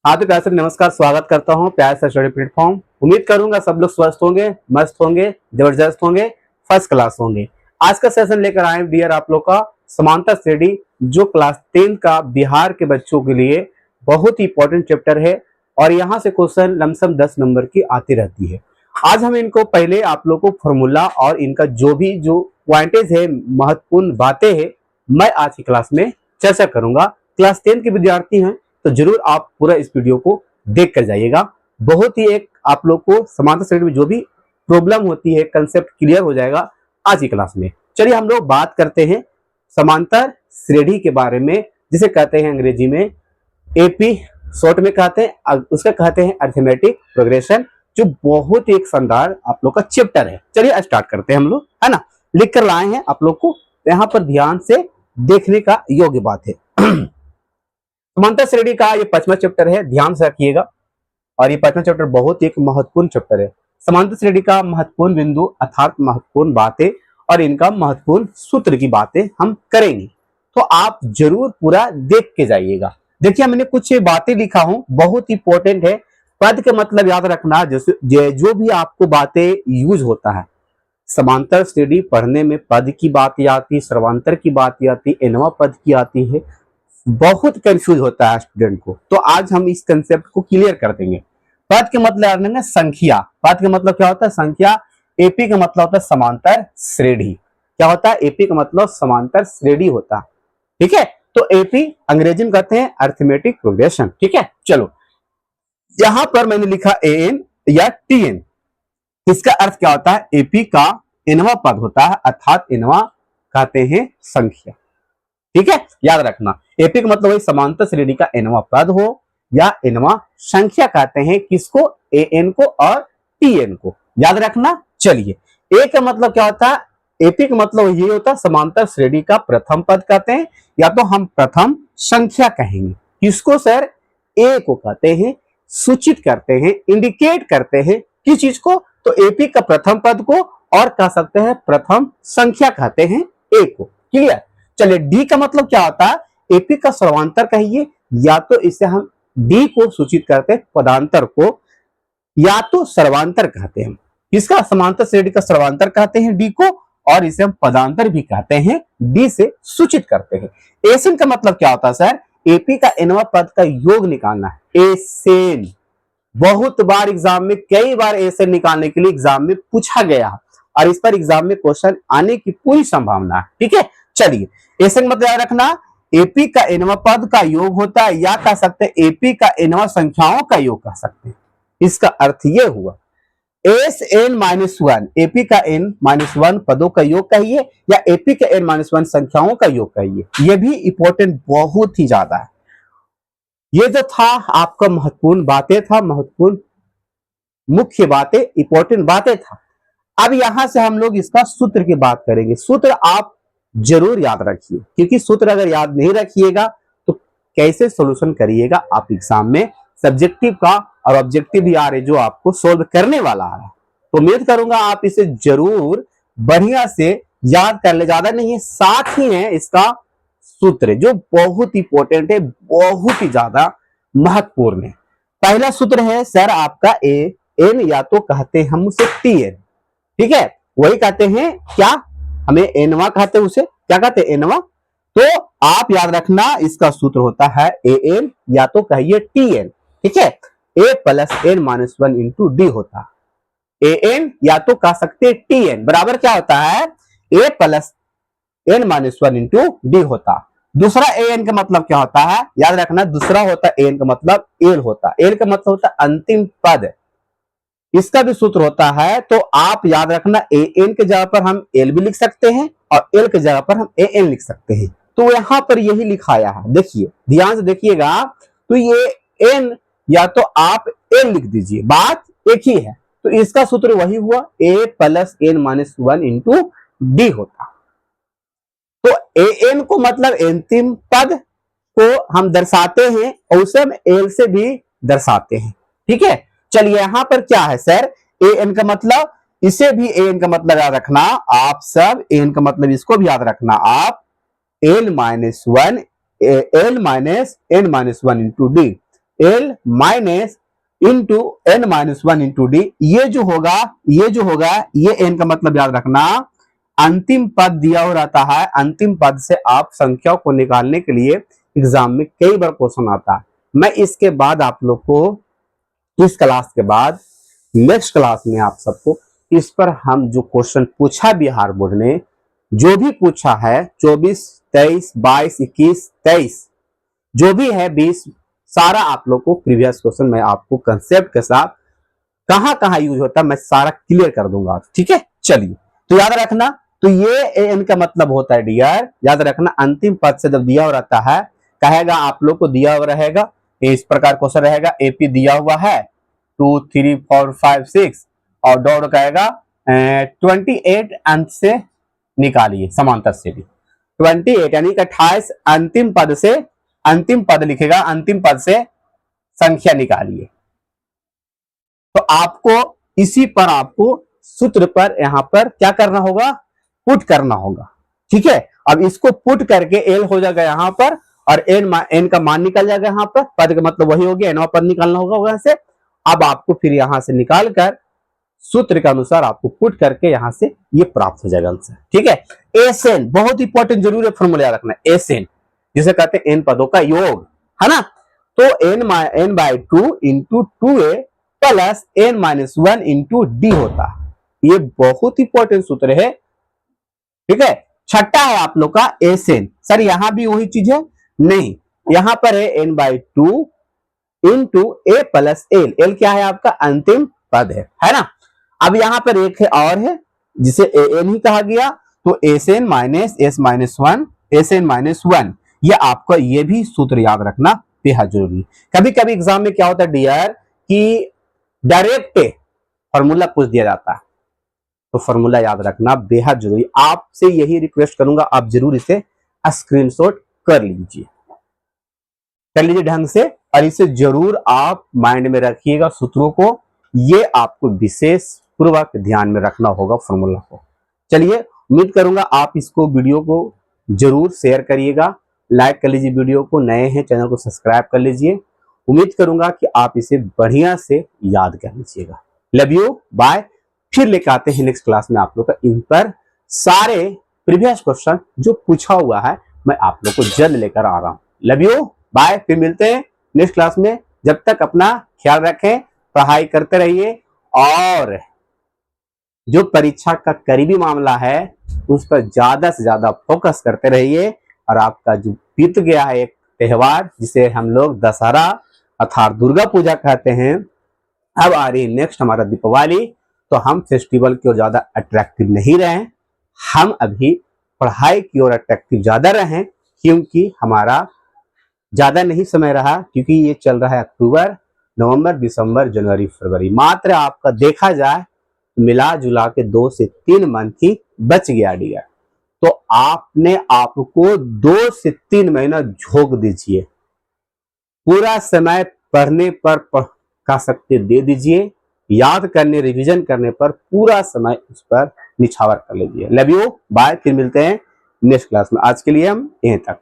हाँ तो प्यार से नमस्कार, स्वागत करता हूँ प्यार से स्टडी प्लेटफॉर्म। उम्मीद करूंगा सब लोग स्वस्थ होंगे, मस्त होंगे, जबरदस्त होंगे, फर्स्ट क्लास होंगे। आज का सेशन लेकर आए डियर आप लोग का समांतर श्रेणी, जो क्लास 10 का बिहार के बच्चों के लिए बहुत ही इंपॉर्टेंट चैप्टर है और यहाँ से क्वेश्चन लमसम 10 नंबर की आती रहती है। आज हम इनको पहले आप लोग को फॉर्मूला और इनका जो पॉइंटेज है, महत्वपूर्ण बातें हैं, मैं आज की क्लास में चर्चा करूंगा। क्लास 10 के विद्यार्थी हैं तो जरूर आप पूरा इस वीडियो को देख कर जाइएगा। बहुत ही एक आप लोग को समांतर श्रेणी में जो भी प्रॉब्लम होती है कंसेप्ट क्लियर हो जाएगा आज की क्लास में। चलिए हम लोग बात करते हैं समांतर श्रेणी के बारे में, जिसे कहते हैं अंग्रेजी में एपी, शॉर्ट में कहते हैं, उसका कहते हैं अरिथमेटिक प्रोग्रेशन, जो बहुत ही एक शानदार आप लोग का चैप्टर है। चलिए स्टार्ट करते हैं हम लोग, है ना। लिख कर लाए हैं आप लोग को, यहाँ पर ध्यान से देखने का योग्य बात है। समांतर श्रेणी का ये 5वां चैप्टर है, ध्यान से रखिएगा। और ये 5वां चैप्टर बहुत ही एक महत्वपूर्ण चैप्टर है। समांतर श्रेणी का महत्वपूर्ण बिंदु अर्थात महत्वपूर्ण बातें और इनका महत्वपूर्ण सूत्र की बातें हम करेंगे, तो आप जरूर पूरा देख के जाइएगा। देखिए मैंने कुछ बातें लिखा हूं, बहुत इंपॉर्टेंट है। पद के मतलब याद रखना, जो भी आपको बातें यूज होता है समांतर श्रेणी पढ़ने में, पद की बात आती, सर्वांतर की बात आती, एनवा पद की आती है, बहुत कंफ्यूज होता है स्टूडेंट को। तो आज हम इस कंसेप्ट को क्लियर कर देंगे। पद के मतलब है संख्या। पद का मतलब क्या होता है? संख्या। एपी का मतलब होता है समांतर श्रेणी। क्या होता है? एपी का मतलब समांतर श्रेणी होता है। ठीक है, तो एपी अंग्रेजी में कहते हैं अरिथमेटिक प्रोग्रेशन। ठीक है, चलो यहां पर मैंने लिखा एन या टीएन। इसका अर्थ क्या होता है? एपी का एनवा पद होता है, अर्थात एनवा कहते हैं संख्या। ठीक है, याद रखना। एपी का मतलब समांतर श्रेणी का एनवा पद हो या एनवा संख्या कहते हैं किसको? एन को और टीएन को, याद रखना। चलिए, ए का मतलब क्या होता है? एपी का मतलब ये होता है समांतर श्रेणी का प्रथम पद कहते हैं, या तो हम प्रथम संख्या कहेंगे। किसको सर? ए को कहते हैं, सूचित करते हैं, इंडिकेट करते हैं किस चीज को? तो एपी का प्रथम पद को, और कह सकते हैं प्रथम संख्या कहते हैं ए को। क्लियर? चलिए, डी का मतलब क्या होता है? एपी का सर्वांतर कहिए, या तो इसे हम डी को सूचित करते हैं पदांतर को, या तो सर्वांतर कहते हैं। इसका समांतर श्रेणी का सर्वांतर कहते हैं डी को, और इसे हम पदांतर भी कहते हैं, डी से सूचित करते हैं। एसेन का मतलब क्या होता है सर? एपी का एनवा पद का योग निकालना है। एसेन बहुत बार एग्जाम में, कई बार एसेन निकालने के लिए एग्जाम में पूछा गया, और इस पर एग्जाम में क्वेश्चन आने की पूरी संभावना है। ठीक है, चलिए ऐसे मतलब याद रखना, एपी का एनवा पद का योग होता है, या कह सकते हैं एपी का एनवा संख्याओं का योग कह सकते हैं। इसका अर्थ यह हुआ S N minus one, AP का एन माइनस वन पदों का योग कहिए, या एपी का एन माइनस वन संख्याओं का योग कहिए। यह भी इंपॉर्टेंट बहुत ही ज्यादा है। ये जो था आपका महत्वपूर्ण बातें था, महत्वपूर्ण मुख्य बातें, इंपॉर्टेंट बातें था। अब यहां से हम लोग इसका सूत्र की बात करेंगे। सूत्र आप जरूर याद रखिए, क्योंकि सूत्र अगर याद नहीं रखिएगा तो कैसे सॉल्यूशन करिएगा आप एग्जाम में। सब्जेक्टिव का और ऑब्जेक्टिव भी आ रहे जो आपको सोल्व करने वाला आ रहा है, तो उम्मीद करूंगा आप इसे जरूर बढ़िया से याद कर ले। ज्यादा नहीं है, साथ ही है इसका सूत्र जो बहुत इंपॉर्टेंट है, बहुत ही ज्यादा महत्वपूर्ण है। पहला सूत्र है सर आपका ए एन, या तो कहते हम उसे टी एन। ठीक है, वही कहते हैं क्या? हमें एनवा कहते हैं, उसे क्या कहते हैं? एनवा। तो आप याद रखना, इसका सूत्र होता है ए एन, या तो कहिए टी एन। ठीक है, A plus N minus one into D होता है। ए एन या तो कह सकते हैं टी एन बराबर क्या होता है? A plus N minus one into D होता। दूसरा ए एन का मतलब क्या होता है? याद रखना, दूसरा होता है एन का मतलब एल होता। एल का मतलब होता है अंतिम पद, इसका भी सूत्र होता है। तो आप याद रखना, ए एन के जगह पर हम एल भी लिख सकते हैं, और एल के जगह पर हम ए एन लिख सकते हैं। तो यहां पर यही लिखाया है, देखिए ध्यान से देखिएगा। तो ये एन या तो आप एन लिख दीजिए, बात एक ही है। तो इसका सूत्र वही हुआ, A plus N minus one into D होता। तो ए एन को मतलब अंतिम पद को हम दर्शाते हैं, और उसे हम एल से भी दर्शाते हैं। ठीक है, चलिए यहां पर क्या है सर? ए एन का मतलब, इसे भी ए एन का मतलब याद रखना आप सब। ए एन का मतलब इसको भी याद रखना आप, L minus one, L minus N minus one into D. L minus into N minus one into D. ये जो होगा ये एन का मतलब याद रखना अंतिम पद दिया हो रहता है। अंतिम पद से आप संख्याओं को निकालने के लिए एग्जाम में कई बार क्वेश्चन आता है। मैं इसके बाद आप लोग को इस क्लास के बाद नेक्स्ट क्लास में आप सबको इस पर हम जो क्वेश्चन पूछा बिहार बोर्ड ने जो भी पूछा है 24, 23, 22, 21, 23 जो भी है 20 सारा आप लोग को प्रीवियस क्वेश्चन मैं आपको कंसेप्ट के साथ कहां कहां यूज होता है मैं सारा क्लियर कर दूंगा। ठीक है, चलिए तो याद रखना। तो ये एन का मतलब होता है डियर, याद रखना अंतिम पद से जब दिया हुआ रहता है कहेगा आप लोग को दिया हुआ रहेगा इस प्रकार क्वेश्चन रहेगा एपी दिया हुआ है 2, 3, 4, 5, 6 और डॉट कहेगा 28 अंत से निकालिए समांतर से भी 28 यानी कि 28 अंतिम पद लिखेगा, अंतिम पद से संख्या निकालिए। तो आपको इसी पर आपको सूत्र पर यहां पर क्या करना होगा, पुट करना होगा। ठीक है, अब इसको पुट करके एल हो जाएगा यहां पर और एन का मान निकल जाएगा यहां पर, पद का मतलब वही हो गया, एनवा पद निकालना होगा वहां से। अब आपको फिर यहां से निकाल कर सूत्र के अनुसार आपको पुट करके यहां से ये प्राप्त हो जाएगा आंसर। ठीक है, एसएन बहुत इंपॉर्टेंट जरूर है फॉर्मूला याद रखना, एसएन जिसे कहते हैं एन पदों का योग, है ना। तो N by 2 into 2a plus N minus 1 into D होता है। ये बहुत इंपॉर्टेंट सूत्र है। ठीक है, छठा है आप लोग का एसएन। सर यहां भी वही चीज है, नहीं, यहां पर है N by 2 into A plus L. L क्या है आपका अंतिम पद है ना। अब यहां पर एक है और है जिसे एन ही कहा गया, तो SN minus S minus 1 SN minus 1 ये आपका ये भी सूत्र याद रखना बेहद जरूरी। कभी कभी एग्जाम में क्या होता है डियर कि डायरेक्ट फॉर्मूला पूछ दिया जाता है, तो फॉर्मूला याद रखना बेहद जरूरी। आपसे यही रिक्वेस्ट करूंगा आप जरूर इसे स्क्रीनशॉट कर लीजिए ढंग से और इसे जरूर आप माइंड में रखिएगा सूत्रों को, ये आपको विशेष पूर्वक ध्यान में रखना होगा फॉर्मूला को। चलिए उम्मीद करूंगा आप इसको वीडियो को जरूर शेयर करिएगा, लाइक कर लीजिए, वीडियो को नए हैं चैनल को सब्सक्राइब कर लीजिए। उम्मीद करूंगा कि आप इसे बढ़िया से याद कर लीजिएगा। Love you, bye. फिर लेकर आते हैं नेक्स्ट क्लास में आप लोग का इन पर सारे प्रीवियस क्वेश्चन जो पूछा हुआ है मैं आप लोग को जल्द लेकर आ रहा हूं। Love you, bye. फिर मिलते हैं नेक्स्ट क्लास में, जब तक अपना ख्याल रखें, पढ़ाई करते रहिए और जो परीक्षा का करीबी मामला है उस पर ज्यादा से ज्यादा फोकस करते रहिए। और आपका जो बीत गया है एक त्योहार जिसे हम लोग दशहरा अर्थात दुर्गा पूजा कहते हैं, अब आ रही नेक्स्ट हमारा दीपावली, तो हम फेस्टिवल की ओर ज्यादा अट्रैक्टिव नहीं रहे, हम अभी पढ़ाई की ओर अट्रैक्टिव ज्यादा रहे, क्योंकि हमारा ज्यादा नहीं समय रहा, क्योंकि ये चल रहा है अक्टूबर, नवंबर, दिसंबर, जनवरी, फरवरी, मात्र आपका देखा जाए मिला जुला के 2 से 3 मंथ ही बच गया डियर। तो आपने आपको 2 से 3 महीना झोंक दीजिए, पूरा समय पढ़ने पर का शक्ति दे दीजिए, याद करने रिवीजन करने पर पूरा समय उस पर निछावर कर लीजिए। Love you, bye. फिर मिलते हैं नेक्स्ट क्लास में, आज के लिए हम यहीं तक।